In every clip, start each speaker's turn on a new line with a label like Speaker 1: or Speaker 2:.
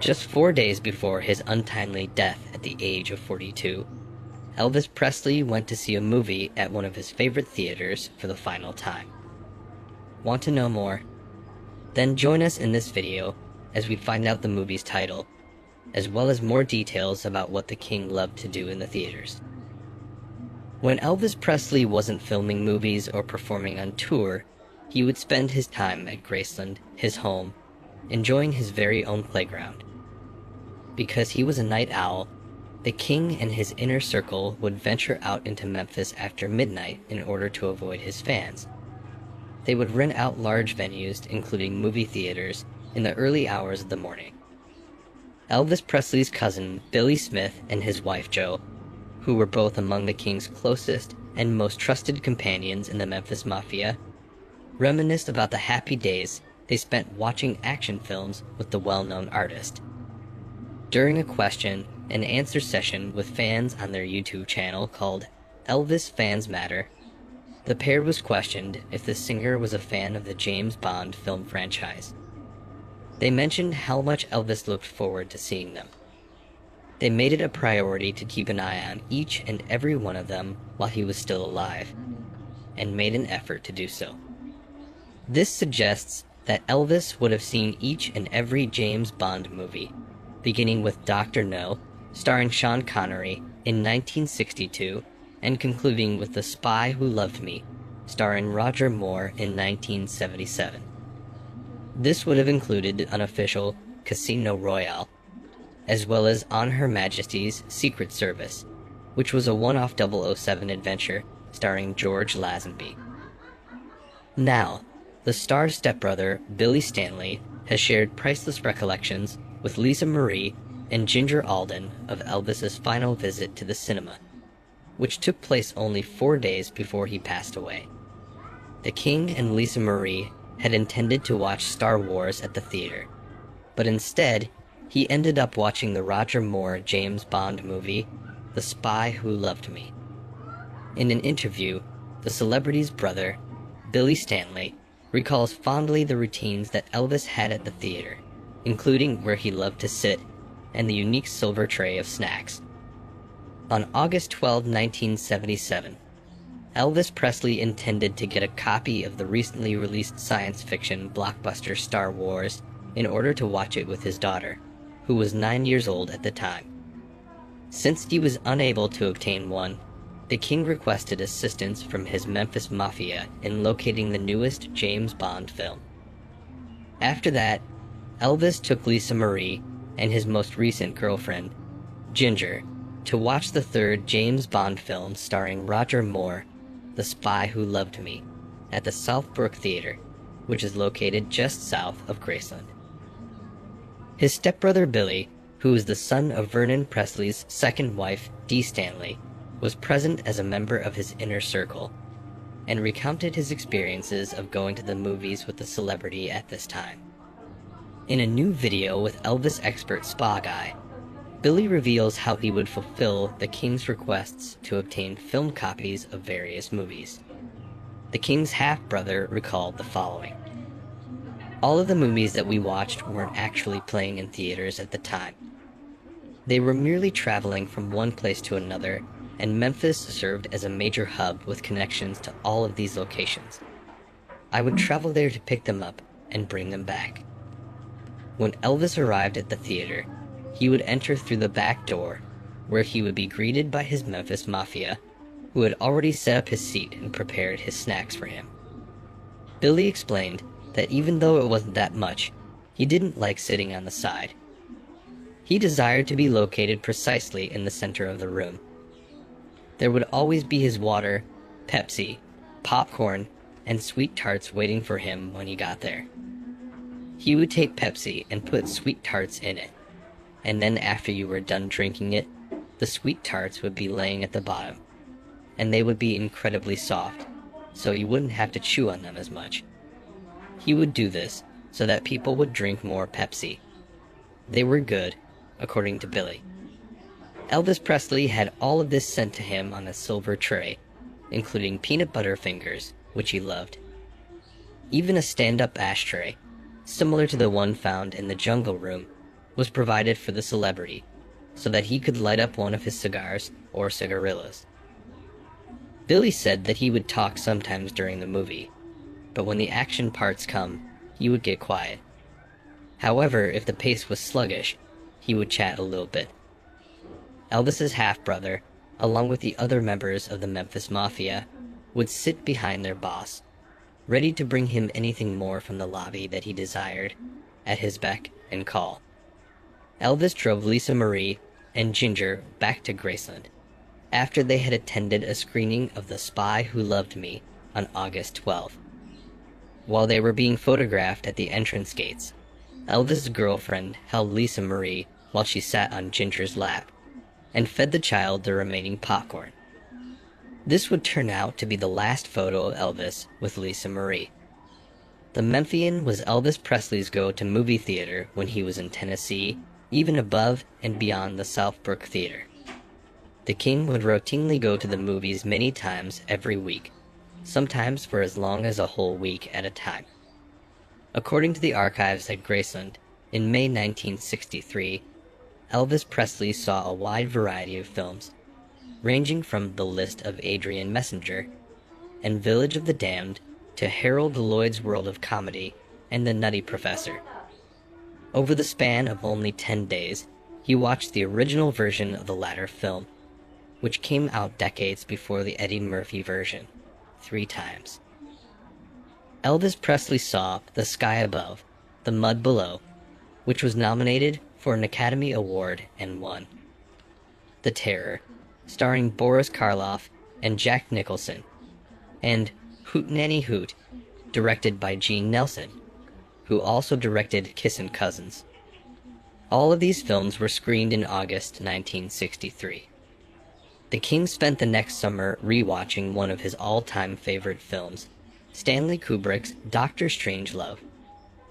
Speaker 1: Just 4 days before his untimely death at the age of 42, Elvis Presley went to see a movie at one of his favorite theaters for the final time. Want to know more? Then join us in this video as we find out the movie's title, as well as more details about what the king loved to do in the theaters. When Elvis Presley wasn't filming movies or performing on tour, he would spend his time at Graceland, his home, enjoying his very own playground. Because he was a night owl, the king and his inner circle would venture out into Memphis after midnight in order to avoid his fans. They would rent out large venues, including movie theaters, in the early hours of the morning. Elvis Presley's cousin, Billy Smith, and his wife, Jo, who were both among the king's closest and most trusted companions in the Memphis Mafia, reminisced about the happy days they spent watching action films with the well-known artist. During a question and answer session with fans on their YouTube channel called Elvis Fans Matter, the pair was questioned if the singer was a fan of the James Bond film franchise. They mentioned how much Elvis looked forward to seeing them. They made it a priority to keep an eye on each and every one of them while he was still alive, and made an effort to do so. This suggests that Elvis would have seen each and every James Bond movie, beginning with Dr. No, starring Sean Connery, in 1962, and concluding with The Spy Who Loved Me, starring Roger Moore in 1977. This would have included unofficial Casino Royale, as well as On Her Majesty's Secret Service, which was a one-off 007 adventure starring George Lazenby. Now, the star's stepbrother, Billy Stanley, has shared priceless recollections with Lisa Marie and Ginger Alden of Elvis's final visit to the cinema, which took place only 4 days before he passed away. The king and Lisa Marie had intended to watch Star Wars at the theater, but instead, he ended up watching the Roger Moore James Bond movie, The Spy Who Loved Me. In an interview, the celebrity's brother, Billy Stanley, recalls fondly the routines that Elvis had at the theater, including where he loved to sit and the unique silver tray of snacks. On August 12, 1977, Elvis Presley intended to get a copy of the recently released science fiction blockbuster Star Wars in order to watch it with his daughter, who was 9 years old at the time. Since he was unable to obtain one, the king requested assistance from his Memphis Mafia in locating the newest James Bond film. After that, Elvis took Lisa Marie and his most recent girlfriend, Ginger, to watch the third James Bond film starring Roger Moore, The Spy Who Loved Me, at the Southbrook Theater, which is located just south of Graceland. His stepbrother Billy, who is the son of Vernon Presley's second wife, Dee Stanley, was present as a member of his inner circle, and recounted his experiences of going to the movies with the celebrity at this time. In a new video with Elvis expert Spa Guy, Billy reveals how he would fulfill the king's requests to obtain film copies of various movies. The king's half-brother recalled the following. All of the movies that we watched weren't actually playing in theaters at the time. They were merely traveling from one place to another, and Memphis served as a major hub with connections to all of these locations. I would travel there to pick them up and bring them back. When Elvis arrived at the theater, he would enter through the back door, where he would be greeted by his Memphis Mafia, who had already set up his seat and prepared his snacks for him. Billy explained that even though it wasn't that much, he didn't like sitting on the side. He desired to be located precisely in the center of the room. There would always be his water, Pepsi, popcorn, and sweet tarts waiting for him when he got there. He would take Pepsi and put sweet tarts in it, and then after you were done drinking it, the sweet tarts would be laying at the bottom, and they would be incredibly soft, so you wouldn't have to chew on them as much. He would do this so that people would drink more Pepsi. They were good, according to Billy. Elvis Presley had all of this sent to him on a silver tray, including peanut butter fingers, which he loved. Even a stand-up ashtray, similar to the one found in the Jungle Room, was provided for the celebrity so that he could light up one of his cigars or cigarillos. Billy said that he would talk sometimes during the movie, but when the action parts come, he would get quiet. However, if the pace was sluggish, he would chat a little bit. Elvis's half-brother, along with the other members of the Memphis Mafia, would sit behind their boss, ready to bring him anything more from the lobby that he desired, at his beck and call. Elvis drove Lisa Marie and Ginger back to Graceland after they had attended a screening of The Spy Who Loved Me on August 12. While they were being photographed at the entrance gates, Elvis' girlfriend held Lisa Marie while she sat on Ginger's lap and fed the child the remaining popcorn. This would turn out to be the last photo of Elvis with Lisa Marie. The Memphian was Elvis Presley's go-to movie theater when he was in Tennessee, even above and beyond the Southbrook Theater. The King would routinely go to the movies many times every week, sometimes for as long as a whole week at a time. According to the archives at Graceland, in May 1963, Elvis Presley saw a wide variety of films, ranging from The List of Adrian Messenger and Village of the Damned to Harold Lloyd's World of Comedy and The Nutty Professor. Over the span of only 10 days, he watched the original version of the latter film, which came out decades before the Eddie Murphy version, 3 times. Elvis Presley saw The Sky Above, The Mud Below, which was nominated for an Academy Award and won. The Terror, starring Boris Karloff and Jack Nicholson, and Hootenanny Hoot, directed by Gene Nelson, who also directed Kissin' Cousins. All of these films were screened in August 1963. The King spent the next summer rewatching one of his all-time favorite films, Stanley Kubrick's Dr. Strangelove,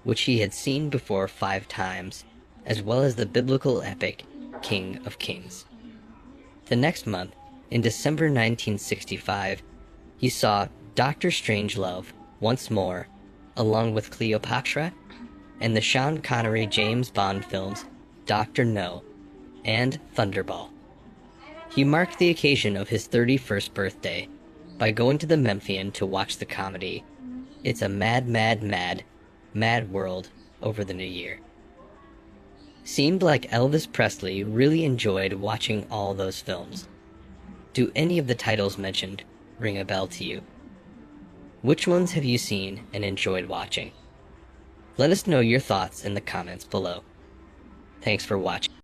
Speaker 1: which he had seen before 5 times, as well as the biblical epic King of Kings. The next month, in December 1965, he saw Dr. Strangelove once more, along with Cleopatra and the Sean Connery James Bond films Dr. No and Thunderball. He marked the occasion of his 31st birthday by going to the Memphian to watch the comedy It's a Mad, Mad, Mad, Mad World over the New Year. Seemed like Elvis Presley really enjoyed watching all those films. Do any of the titles mentioned ring a bell to you? Which ones have you seen and enjoyed watching? Let us know your thoughts in the comments below. Thanks for watching.